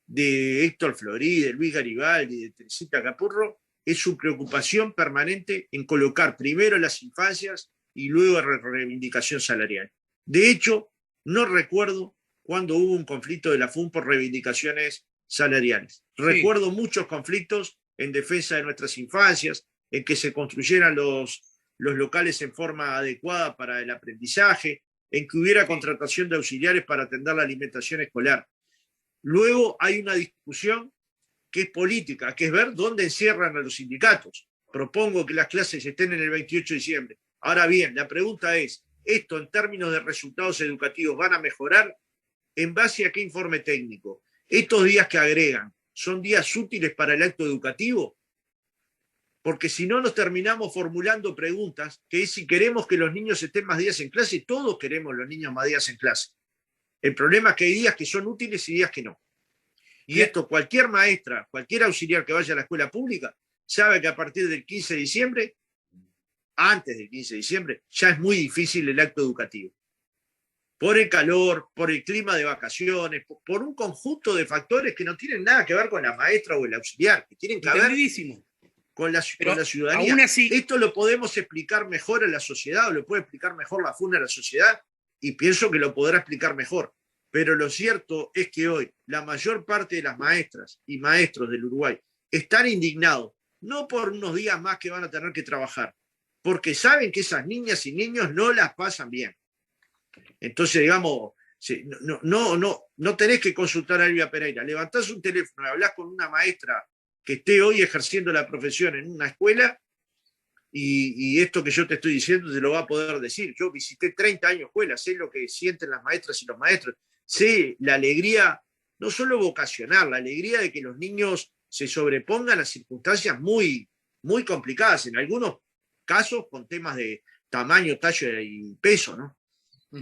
de Héctor Florí, de Luis Garibaldi, de Teresita Capurro, es su preocupación permanente en colocar primero las infancias y luego la reivindicación salarial. De hecho, no recuerdo cuando hubo un conflicto de la FUN por reivindicaciones salariales. Sí. Recuerdo muchos conflictos en defensa de nuestras infancias, en que se construyeran los locales en forma adecuada para el aprendizaje, en que hubiera contratación de auxiliares para atender la alimentación escolar. Luego hay una discusión que es política, que es ver dónde encierran a los sindicatos. Propongo que las clases estén en el 28 de diciembre. Ahora bien, la pregunta es, ¿esto en términos de resultados educativos van a mejorar? ¿En base a qué informe técnico? ¿Estos días que agregan son días útiles para el acto educativo? Porque si no nos terminamos formulando preguntas, que es si queremos que los niños estén más días en clase, todos queremos los niños más días en clase. El problema es que hay días que son útiles y días que no. Y esto cualquier maestra, cualquier auxiliar que vaya a la escuela pública, sabe que a partir del 15 de diciembre, antes del 15 de diciembre, ya es muy difícil el acto educativo. Por el calor, por el clima de vacaciones, por un conjunto de factores que no tienen nada que ver con la maestra o el auxiliar, que tienen que ver con la ciudadanía. Aún así, esto lo podemos explicar mejor a la sociedad, o lo puede explicar mejor la FUN a la sociedad, y pienso que lo podrá explicar mejor. Pero lo cierto es que hoy la mayor parte de las maestras y maestros del Uruguay están indignados, no por unos días más que van a tener que trabajar, porque saben que esas niñas y niños no las pasan bien. Entonces, digamos, no tenés que consultar a Elvia Pereira. Levantás un teléfono y hablás con una maestra que esté hoy ejerciendo la profesión en una escuela y esto que yo te estoy diciendo te lo va a poder decir. Yo visité 30 años escuelas, sé lo que sienten las maestras y los maestros, sé la alegría, no solo vocacional, la alegría de que los niños se sobrepongan a circunstancias muy, muy complicadas, en algunos casos con temas de tamaño, talla y peso, ¿no?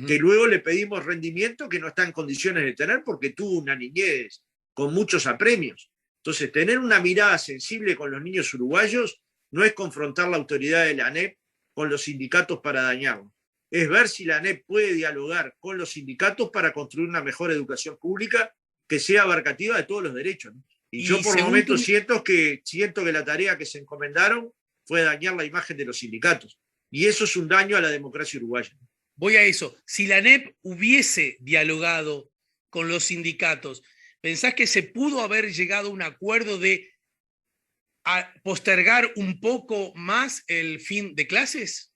Que luego le pedimos rendimiento que no está en condiciones de tener porque tuvo una niñez con muchos apremios. Entonces, tener una mirada sensible con los niños uruguayos no es confrontar la autoridad de la ANEP con los sindicatos para dañarlos. Es ver si la ANEP puede dialogar con los sindicatos para construir una mejor educación pública que sea abarcativa de todos los derechos, ¿no? Y yo por momentos siento que la tarea que se encomendaron fue dañar la imagen de los sindicatos. Y eso es un daño a la democracia uruguaya. Voy a eso. Si la ANEP hubiese dialogado con los sindicatos, ¿pensás que se pudo haber llegado a un acuerdo de postergar un poco más el fin de clases?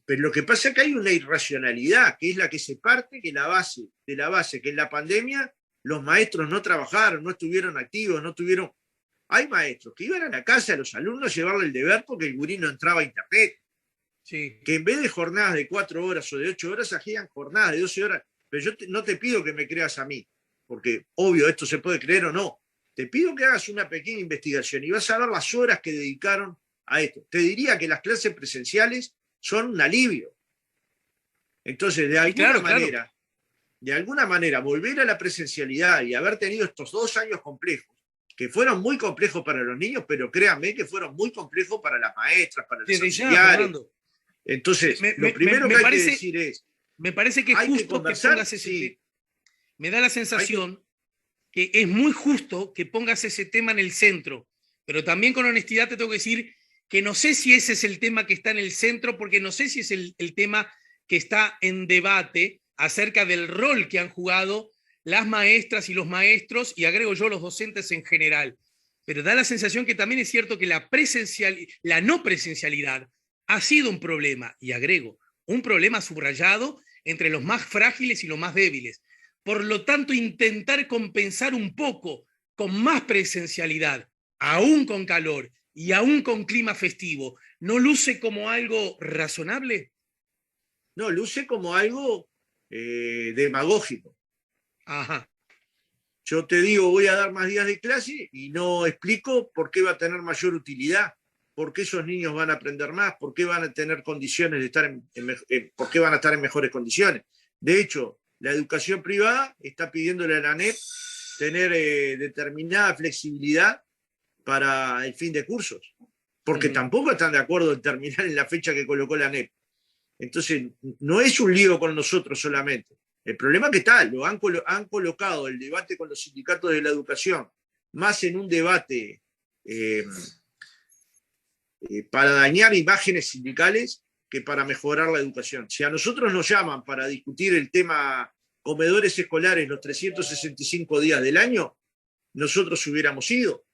Pero lo que pasa es que hay una irracionalidad, que es la que se parte de la base, que en la pandemia los maestros no trabajaron, no estuvieron activos, no tuvieron... Hay maestros que iban a la casa de los alumnos a llevarle el deber porque el gurí no entraba a internet. Sí. Que en vez de jornadas de 4 horas o de 8 horas, hacían jornadas de 12 horas. Pero yo no te pido que me creas a mí, porque obvio, esto se puede creer o no. Te pido que hagas una pequeña investigación y vas a ver las horas que dedicaron a esto. Te diría que las clases presenciales son un alivio. Entonces, de alguna manera, volver a la presencialidad y haber tenido estos 2 años complejos, que fueron muy complejos para los niños, pero créanme que fueron muy complejos para las maestras, para los auxiliares. Entonces, lo primero que hay que decir es... Me parece que es justo que pongas ese tema. Me da la sensación que es muy justo que pongas ese tema en el centro, pero también con honestidad te tengo que decir que no sé si ese es el tema que está en el centro, porque no sé si es el tema que está en debate acerca del rol que han jugado las maestras y los maestros, y agrego yo los docentes en general. Pero da la sensación que también es cierto que la no presencialidad ha sido un problema, y agrego, un problema subrayado entre los más frágiles y los más débiles. Por lo tanto, intentar compensar un poco con más presencialidad, aún con calor y aún con clima festivo, ¿no luce como algo razonable? No, luce como algo demagógico. Ajá. Yo te digo, voy a dar más días de clase y no explico por qué va a tener mayor utilidad, por qué esos niños van a aprender más, por qué van a tener condiciones de estar por qué van a estar en mejores condiciones. De hecho, la educación privada está pidiéndole a la ANEP tener determinada flexibilidad para el fin de cursos, porque tampoco están de acuerdo en terminar en la fecha que colocó la ANEP. Entonces, no es un lío con nosotros solamente. El problema que está, han colocado el debate con los sindicatos de la educación más en un debate para dañar imágenes sindicales que para mejorar la educación. Si a nosotros nos llaman para discutir el tema comedores escolares los 365 días del año, nosotros hubiéramos ido.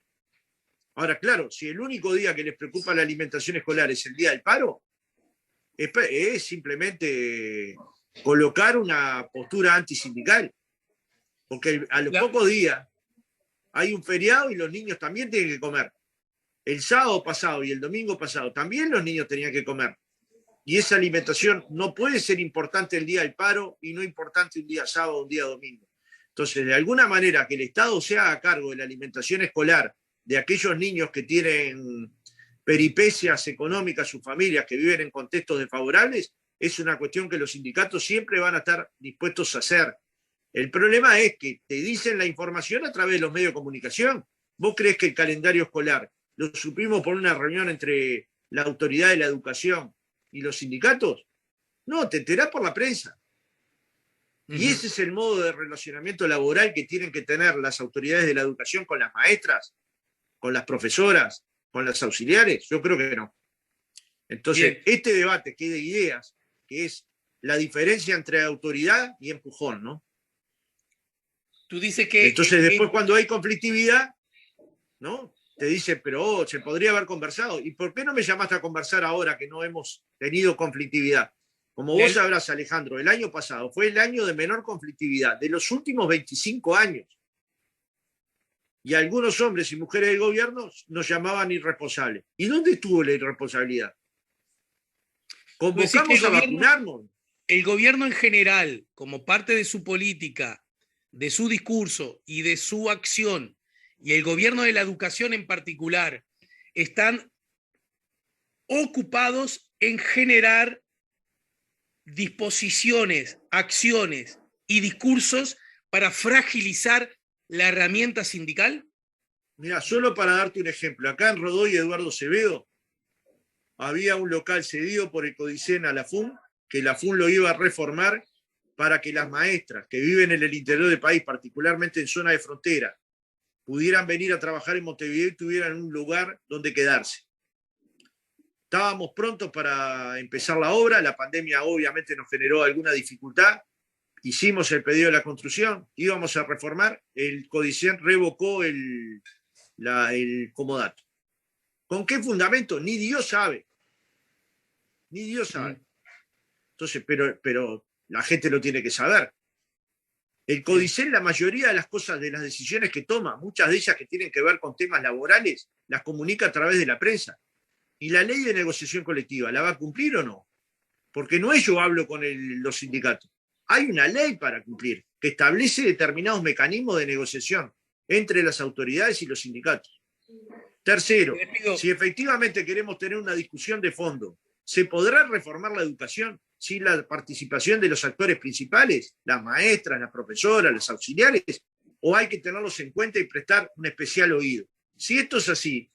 Ahora, claro, si el único día que les preocupa la alimentación escolar es el día del paro, es simplemente colocar una postura antisindical, porque a los pocos días hay un feriado y los niños también tienen que comer. El sábado pasado y el domingo pasado también los niños tenían que comer. Y esa alimentación no puede ser importante el día del paro y no importante un día sábado o un día domingo. Entonces, de alguna manera, que el Estado se haga cargo de la alimentación escolar de aquellos niños que tienen peripecias económicas, sus familias que viven en contextos desfavorables, es una cuestión que los sindicatos siempre van a estar dispuestos a hacer. El problema es que te dicen la información a través de los medios de comunicación. ¿Vos creés que el calendario escolar lo supimos por una reunión entre la autoridad de la educación y los sindicatos? No, te enterás por la prensa. Y ese es el modo de relacionamiento laboral que tienen que tener las autoridades de la educación con las maestras, con las profesoras, con las auxiliares. Yo creo que no. Entonces, este debate que de ideas, que es la diferencia entre autoridad y empujón, ¿no? Tú dices que... Entonces, después cuando hay conflictividad, ¿no? Te dice, pero se podría haber conversado. ¿Y por qué no me llamaste a conversar ahora que no hemos tenido conflictividad? Como vos sabrás, Alejandro, el año pasado fue el año de menor conflictividad de los últimos 25 años. Y algunos hombres y mujeres del gobierno nos llamaban irresponsables. ¿Y dónde estuvo la irresponsabilidad? Convocamos a vacunarnos. El gobierno en general, como parte de su política, de su discurso y de su acción, y el gobierno de la educación en particular, están ocupados en generar disposiciones, acciones y discursos para fragilizar la herramienta sindical? Mira, solo para darte un ejemplo, acá en Rodó y Eduardo Acevedo había un local cedido por el Codicen a la FUN, que la FUN lo iba a reformar para que las maestras que viven en el interior del país, particularmente en zona de frontera, pudieran venir a trabajar en Montevideo y tuvieran un lugar donde quedarse. Estábamos prontos para empezar la obra, la pandemia obviamente nos generó alguna dificultad, hicimos el pedido de la construcción, íbamos a reformar, el Codicen revocó el comodato. ¿Con qué fundamento? Ni Dios sabe. Ni Dios sabe. Entonces, pero la gente lo tiene que saber. El Codicen, la mayoría de las cosas, de las decisiones que toma, muchas de ellas que tienen que ver con temas laborales, las comunica a través de la prensa. ¿Y la ley de negociación colectiva la va a cumplir o no? Porque no es yo hablo con los sindicatos. Hay una ley para cumplir que establece determinados mecanismos de negociación entre las autoridades y los sindicatos. Tercero, si efectivamente queremos tener una discusión de fondo, ¿se podrá reformar la educación sin la participación de los actores principales, las maestras, las profesoras, los auxiliares? ¿O hay que tenerlos en cuenta y prestar un especial oído? Si esto es así,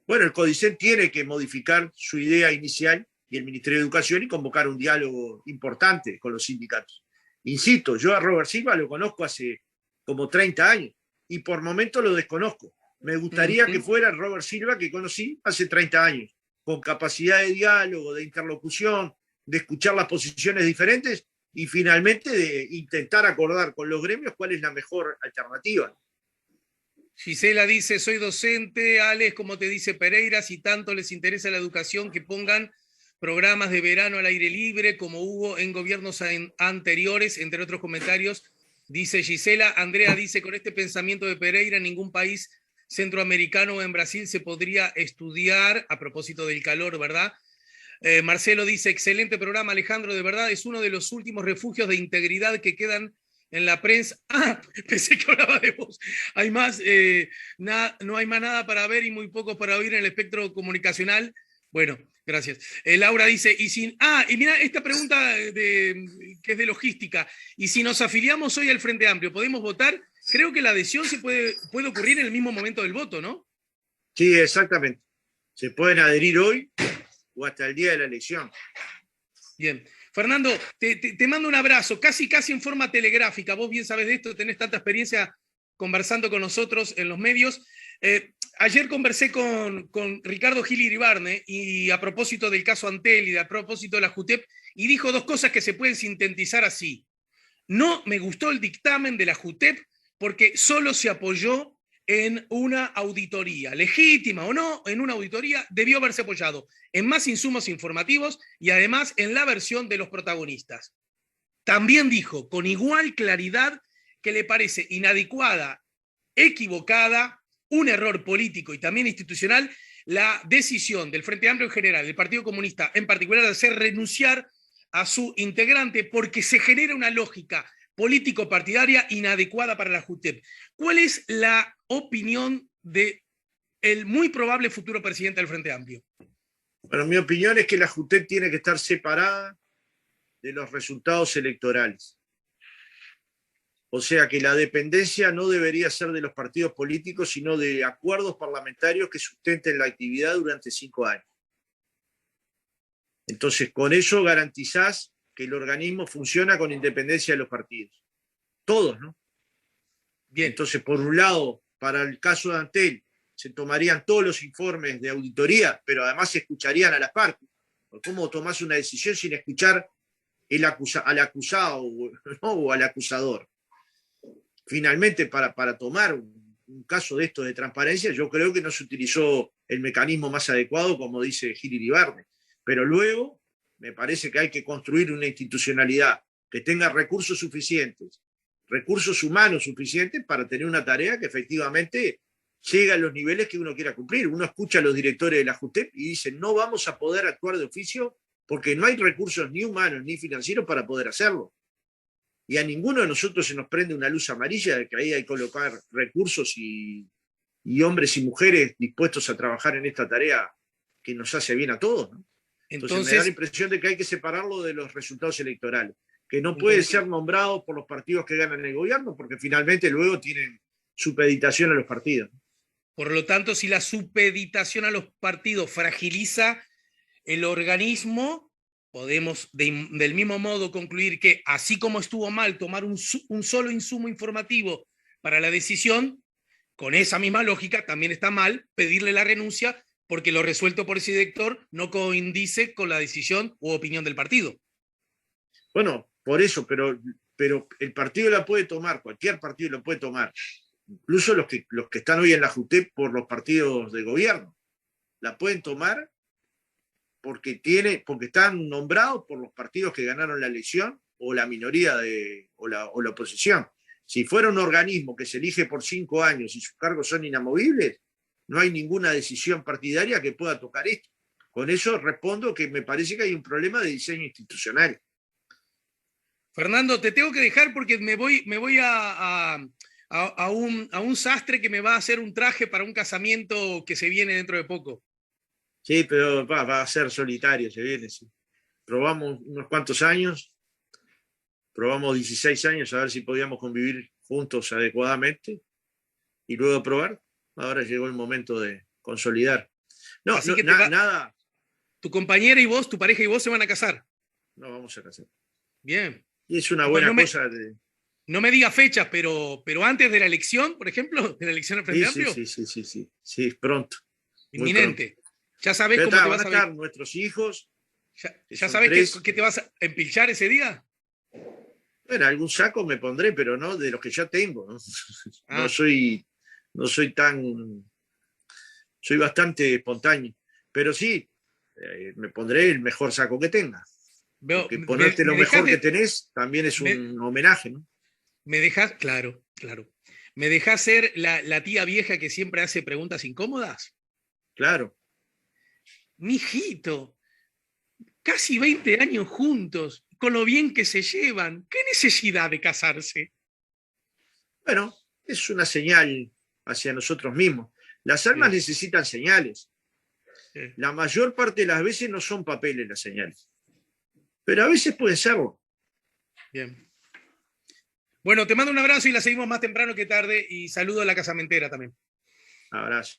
bueno, el Codicen tiene que modificar su idea inicial y el Ministerio de Educación y convocar un diálogo importante con los sindicatos. Insisto, yo a Robert Silva lo conozco hace como 30 años y por momentos lo desconozco. Me gustaría que fuera el Robert Silva que conocí hace 30 años, con capacidad de diálogo, de interlocución, de escuchar las posiciones diferentes y finalmente de intentar acordar con los gremios cuál es la mejor alternativa. Gisela dice, soy docente, Alex, como te dice Pereira, si tanto les interesa la educación, que pongan programas de verano al aire libre, como hubo en gobiernos anteriores, entre otros comentarios, dice Gisela. Andrea dice, con este pensamiento de Pereira, en ningún país centroamericano o en Brasil se podría estudiar, a propósito del calor, ¿verdad? Marcelo dice, excelente programa, Alejandro, de verdad es uno de los últimos refugios de integridad que quedan en la prensa. Pensé que hablaba de vos. Hay más, no hay más nada para ver y muy poco para oír en el espectro comunicacional. Bueno, gracias. Laura dice, y mira esta pregunta que es de logística. ¿Y si nos afiliamos hoy al Frente Amplio, podemos votar? Creo que la adhesión se puede ocurrir en el mismo momento del voto, ¿no? Sí, exactamente. Se pueden adherir hoy o hasta el día de la elección. Bien. Fernando, te mando un abrazo, casi en forma telegráfica. Vos bien sabés de esto, tenés tanta experiencia conversando con nosotros en los medios. Ayer conversé con Ricardo Gil Iribarne y a propósito del caso Antel y a propósito de la JUTEP, y dijo dos cosas que se pueden sintetizar así. No me gustó el dictamen de la JUTEP porque solo se apoyó en una auditoría, legítima o no, en una auditoría debió haberse apoyado en más insumos informativos y además en la versión de los protagonistas. También dijo con igual claridad que le parece inadecuada, equivocada, un error político y también institucional la decisión del Frente Amplio en general, del Partido Comunista en particular, de hacer renunciar a su integrante porque se genera una lógica político-partidaria inadecuada para la JUTEP. ¿Cuál es la opinión del muy probable futuro presidente del Frente Amplio? Bueno, mi opinión es que la JUTEP tiene que estar separada de los resultados electorales. O sea que la dependencia no debería ser de los partidos políticos, sino de acuerdos parlamentarios que sustenten la actividad durante 5 años. Entonces, con eso garantizás que el organismo funciona con independencia de los partidos. Todos, ¿no? Bien. Entonces, por un lado, para el caso de Antel, se tomarían todos los informes de auditoría, pero además se escucharían a las partes. ¿Cómo tomás una decisión sin escuchar al acusado, ¿no? O al acusador? Finalmente, para tomar un caso de esto de transparencia, yo creo que no se utilizó el mecanismo más adecuado, como dice Gil Iribarne. Pero luego me parece que hay que construir una institucionalidad que tenga recursos suficientes, recursos humanos suficientes para tener una tarea que efectivamente llegue a los niveles que uno quiera cumplir. Uno escucha a los directores de la JUTEP y dicen, no vamos a poder actuar de oficio porque no hay recursos ni humanos ni financieros para poder hacerlo. Y a ninguno de nosotros se nos prende una luz amarilla de que ahí hay que colocar recursos y y hombres y mujeres dispuestos a trabajar en esta tarea que nos hace bien a todos, ¿no? Entonces me da la impresión de que hay que separarlo de los resultados electorales, que no puede ser nombrado por los partidos que ganan el gobierno, porque finalmente luego tienen supeditación a los partidos. Por lo tanto, si la supeditación a los partidos fragiliza el organismo, podemos del mismo modo concluir que, así como estuvo mal tomar un solo insumo informativo para la decisión, con esa misma lógica también está mal pedirle la renuncia porque lo resuelto por ese director no coincide con la decisión u opinión del partido. Bueno, por eso, pero el partido la puede tomar, cualquier partido lo puede tomar, incluso los que están hoy en la JUTEP por los partidos de gobierno, la pueden tomar porque están nombrados por los partidos que ganaron la elección o la minoría o la oposición. Si fuera un organismo que se elige por 5 años y sus cargos son inamovibles, no hay ninguna decisión partidaria que pueda tocar esto. Con eso respondo que me parece que hay un problema de diseño institucional. Fernando, te tengo que dejar porque me voy a un sastre que me va a hacer un traje para un casamiento que se viene dentro de poco. Sí, pero va a ser solitario, se viene. Sí. Probamos unos cuantos años, probamos 16 años a ver si podíamos convivir juntos adecuadamente y luego probar. Ahora llegó el momento de consolidar. No, así no que nada. Tu compañera y vos, tu pareja y vos se van a casar. No vamos a casar. Bien. Y es una buena cosa. No me diga fechas, pero antes de la elección, por ejemplo, de la elección del Frente Amplio. Sí, pronto. Inminente. Ya sabés pero cómo te van vas a estar nuestros hijos. ¿Ya sabés qué te vas a empilchar ese día? Bueno, algún saco me pondré, pero no de los que ya tengo. ¿No? Ah. No soy tan. Soy bastante espontáneo. Pero sí, me pondré el mejor saco que tenga. Porque ponerte lo mejor que tenés también es un homenaje, ¿no? Me dejás, claro. ¿Me dejás ser la tía vieja que siempre hace preguntas incómodas? Claro. Mijito, casi 20 años juntos, con lo bien que se llevan. ¿Qué necesidad de casarse? Bueno, es una señal hacia nosotros mismos. Las almas necesitan señales. La mayor parte de las veces no son papeles las señales, pero a veces pueden serlo. Bien. Bueno, te mando un abrazo y la seguimos más temprano que tarde y saludo a la casamentera también. Abrazo.